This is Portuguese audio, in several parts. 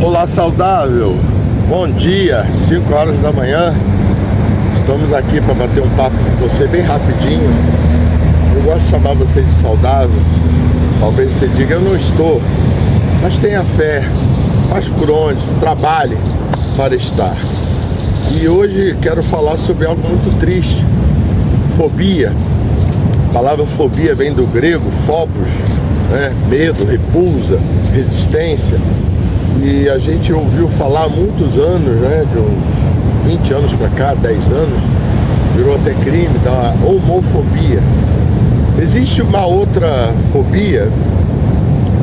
Olá, saudável! Bom dia, 5 horas da manhã. Estamos aqui para bater um papo com você bem rapidinho. Eu gosto de chamar você de saudável. Talvez você diga, eu não estou. Mas tenha fé, faz por onde, trabalhe para estar. E hoje quero falar sobre algo muito triste. Fobia. A palavra fobia vem do grego, phobos, né? Medo, repulsa, resistência. E a gente ouviu falar há muitos anos, né? De uns 20 anos para cá, 10 anos, virou até crime, da homofobia. Existe uma outra fobia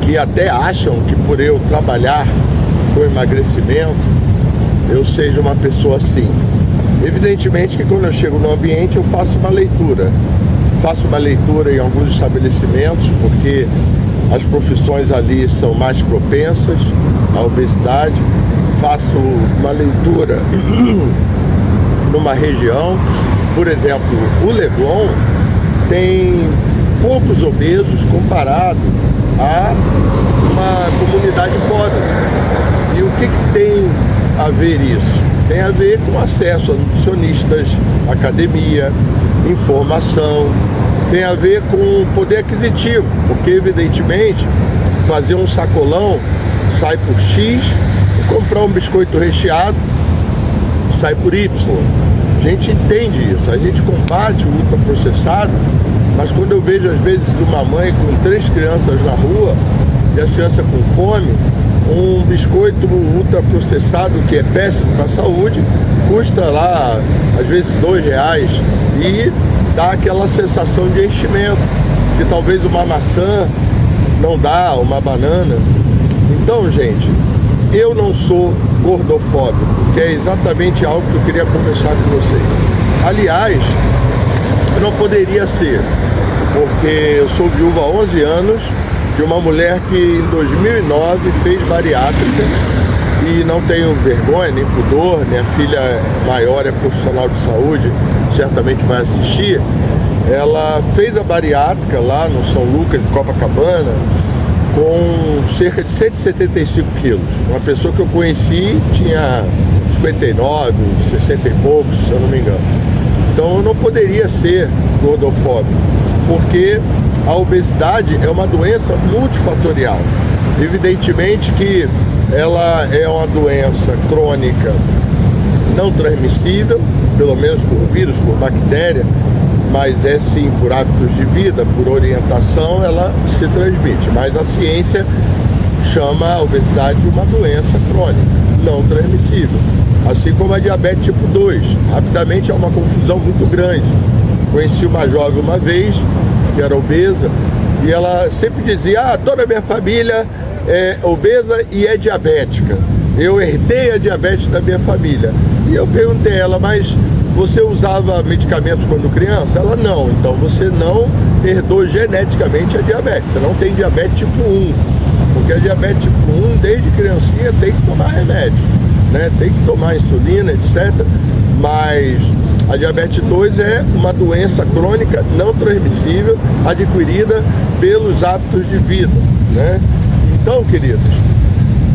que até acham que por eu trabalhar com emagrecimento, eu seja uma pessoa assim. Evidentemente que quando eu chego no ambiente eu faço uma leitura. Faço uma leitura em alguns estabelecimentos, porque as profissões ali são mais propensas à obesidade. Faço uma leitura numa região, por exemplo, o Leblon tem poucos obesos comparado a uma comunidade pobre. E o que tem a ver isso? Tem a ver com acesso a nutricionistas, academia, informação, tem a ver com poder aquisitivo, porque evidentemente fazer um sacolão sai por X e comprar um biscoito recheado sai por Y. A gente entende isso, a gente combate o ultraprocessado, mas quando eu vejo às vezes uma mãe com 3 crianças na rua e as crianças com fome, um biscoito ultraprocessado que é péssimo para a saúde custa lá às vezes R$2 e dá aquela sensação de enchimento que talvez uma maçã não dá, uma banana. Então, gente, eu não sou gordofóbico, que é exatamente algo que eu queria conversar com vocês. Aliás, eu não poderia ser, porque eu sou viúva há 11 anos de uma mulher que em 2009 fez bariátrica e não tenho vergonha nem pudor. Minha filha maior é profissional de saúde, certamente vai assistir. Ela fez a bariátrica lá no São Lucas de Copacabana com cerca de 175 quilos. Uma pessoa que eu conheci tinha 59, 60 e poucos, se eu não me engano. Então eu não poderia ser gordofóbico, porque a obesidade é uma doença multifatorial. Evidentemente que ela é uma doença crônica não transmissível, pelo menos por vírus, por bactéria, mas é sim por hábitos de vida, por orientação, ela se transmite. Mas a ciência chama a obesidade de uma doença crônica, não transmissível. Assim como a diabetes tipo 2. Rapidamente é uma confusão muito grande. Conheci uma jovem uma vez, que era obesa, e ela sempre dizia, toda a minha família é obesa e é diabética. Eu herdei a diabetes da minha família. E eu perguntei a ela, mas você usava medicamentos quando criança? Ela, não. Então você não herdou geneticamente a diabetes. Você não tem diabetes tipo 1. Porque a diabetes tipo 1, desde criancinha, tem que tomar remédio, né? Tem que tomar insulina, etc. Mas a diabetes 2 é uma doença crônica não transmissível, adquirida pelos hábitos de vida, né? Então, queridos,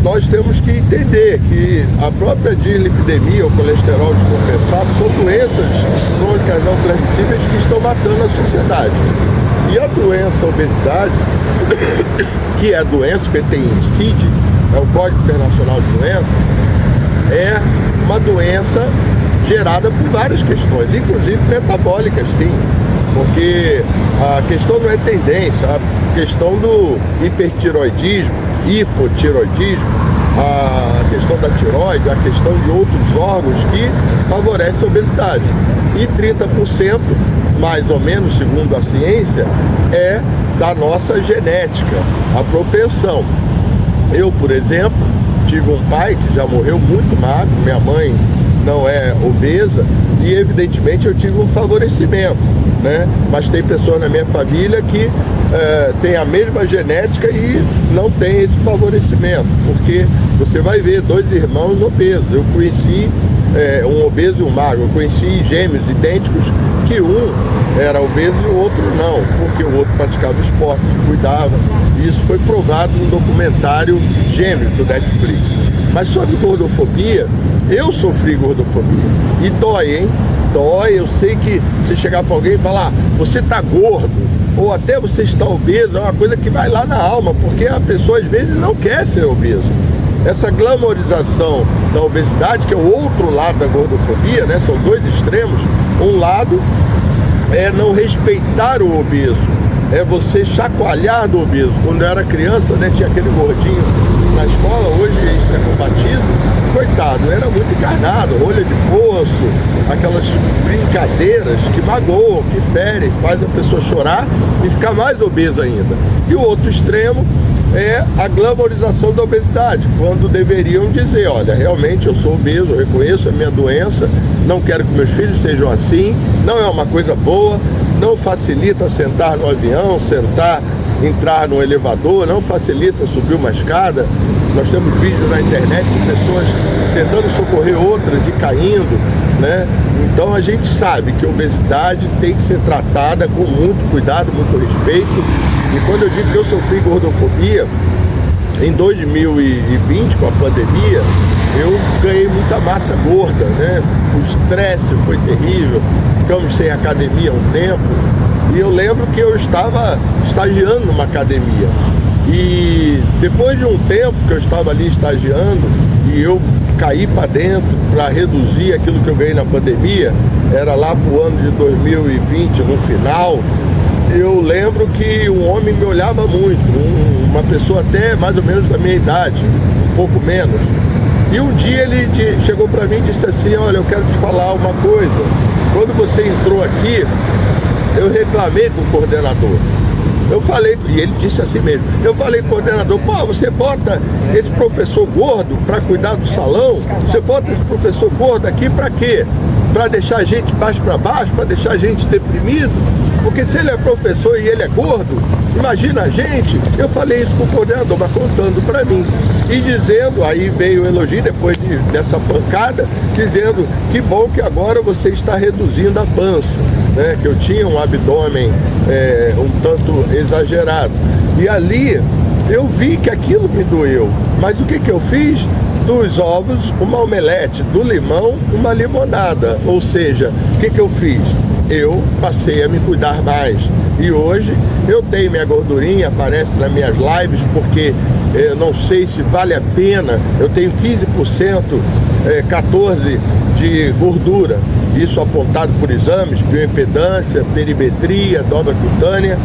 nós temos que entender que a própria dislipidemia ou colesterol descompensado são doenças crônicas não transmissíveis que estão matando a sociedade. E a doença a obesidade, que é a doença, porque tem CID, é o Código Internacional de Doenças, é uma doença gerada por várias questões, inclusive metabólicas, sim, porque a questão não é tendência, a questão do hipertiroidismo, hipotiroidismo, a questão da tiroide, a questão de outros órgãos que favorecem a obesidade. E 30%, mais ou menos, segundo a ciência, é da nossa genética, a propensão. Eu, por exemplo, tive um pai que já morreu muito magro, minha mãe não é obesa, e evidentemente eu tive um favorecimento, né? Mas tem pessoas na minha família que tem a mesma genética e não tem esse favorecimento, porque você vai ver 2 irmãos obesos. Eu conheci um obeso e um magro, eu conheci gêmeos idênticos que um era obeso e o outro não, porque o outro praticava esporte, se cuidava. E isso foi provado no documentário Gêmeos do Netflix. Mas sobre gordofobia, eu sofri gordofobia. E dói, hein? Dói. Eu sei que se chegar para alguém e falar, você tá gordo, ou até você está obeso, é uma coisa que vai lá na alma, porque a pessoa às vezes não quer ser obeso. Essa glamorização da obesidade, que é o outro lado da gordofobia, né? São dois extremos. Um lado é não respeitar o obeso, é você chacoalhar do obeso. Quando eu era criança, né, tinha aquele gordinho na escola, hoje isso é combatido, coitado, era muito encarnado, rolha de poço, aquelas brincadeiras que magoam, que ferem, faz a pessoa chorar e ficar mais obesa ainda. E o outro extremo é a glamorização da obesidade, quando deveriam dizer, olha, realmente eu sou obeso, eu reconheço a minha doença, não quero que meus filhos sejam assim, não é uma coisa boa, não facilita sentar no avião, entrar no elevador, não facilita subir uma escada. Nós temos vídeos na internet de pessoas tentando socorrer outras e caindo, né? Então a gente sabe que a obesidade tem que ser tratada com muito cuidado, muito respeito. E quando eu digo que eu sofri gordofobia, em 2020, com a pandemia, eu ganhei muita massa gorda, né? O estresse foi terrível, ficamos sem academia há um tempo. E eu lembro que eu estava estagiando numa academia. E depois de um tempo que eu estava ali estagiando, e eu caí para dentro para reduzir aquilo que eu ganhei na pandemia, era lá para o ano de 2020, no final, eu lembro que um homem me olhava muito, uma pessoa até mais ou menos da minha idade, um pouco menos. E um dia ele chegou para mim e disse assim, olha, eu quero te falar uma coisa. Quando você entrou aqui, eu reclamei com o coordenador. Eu falei, e ele disse assim mesmo, eu falei, coordenador, pô, você bota esse professor gordo para cuidar do salão? Você bota esse professor gordo aqui para quê? Para deixar a gente baixo para baixo, para deixar a gente deprimido? Porque se ele é professor e ele é gordo, imagina a gente. Eu falei isso com o coordenador, mas contando para mim. E dizendo, aí veio o elogio depois dessa pancada, dizendo que bom que agora você está reduzindo a pança, né? Que eu tinha um abdômen um tanto exagerado. E ali eu vi que aquilo me doeu. Mas o que eu fiz? Dos ovos, uma omelete, do limão, uma limonada. Ou seja, o que eu fiz? Eu passei a me cuidar mais. E hoje eu tenho minha gordurinha, aparece nas minhas lives, porque eu não sei se vale a pena. Eu tenho 15%, 14% de gordura. Isso apontado por exames, bioimpedância, perimetria, dobra cutânea.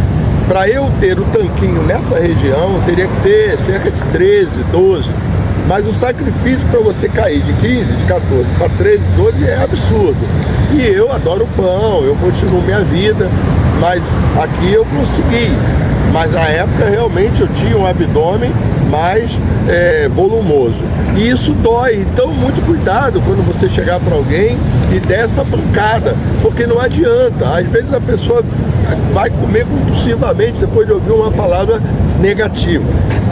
Para eu ter o tanquinho nessa região, eu teria que ter cerca de 13, 12. Mas o sacrifício para você cair de 15, de 14 para 13, 12 é absurdo. E eu adoro pão, eu continuo minha vida, mas aqui eu consegui. Mas na época realmente eu tinha um abdômen mais volumoso. E isso dói, então muito cuidado quando você chegar para alguém e der essa pancada, porque não adianta. Às vezes a pessoa vai comer compulsivamente depois de ouvir uma palavra negativa.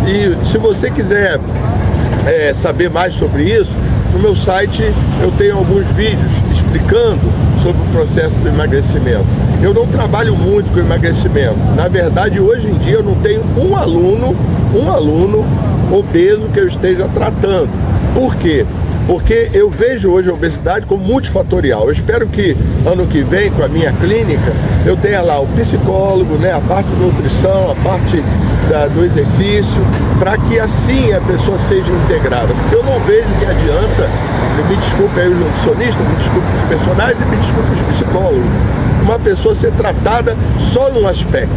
E se você quiser saber mais sobre isso, no meu site eu tenho alguns vídeos explicando sobre o processo do emagrecimento. Eu não trabalho muito com emagrecimento. Na verdade, hoje em dia eu não tenho um aluno obeso que eu esteja tratando. Por quê? Porque eu vejo hoje a obesidade como multifatorial. Eu espero que ano que vem, com a minha clínica, eu tenha lá o psicólogo, né, a parte de nutrição, a parte do exercício, para que assim a pessoa seja integrada. Porque eu não vejo que adianta, me desculpe aí os nutricionistas, me desculpe os personagens e me desculpe os psicólogos, uma pessoa ser tratada só num aspecto,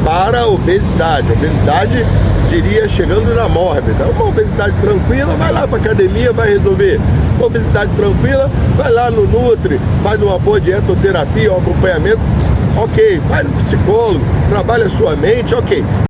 para a obesidade. A obesidade, diria, chegando na mórbida. Uma obesidade tranquila, vai lá para academia, vai resolver. Uma obesidade tranquila, vai lá no Nutri, faz uma boa dietoterapia, um acompanhamento, ok. Vai no psicólogo, trabalha a sua mente, ok.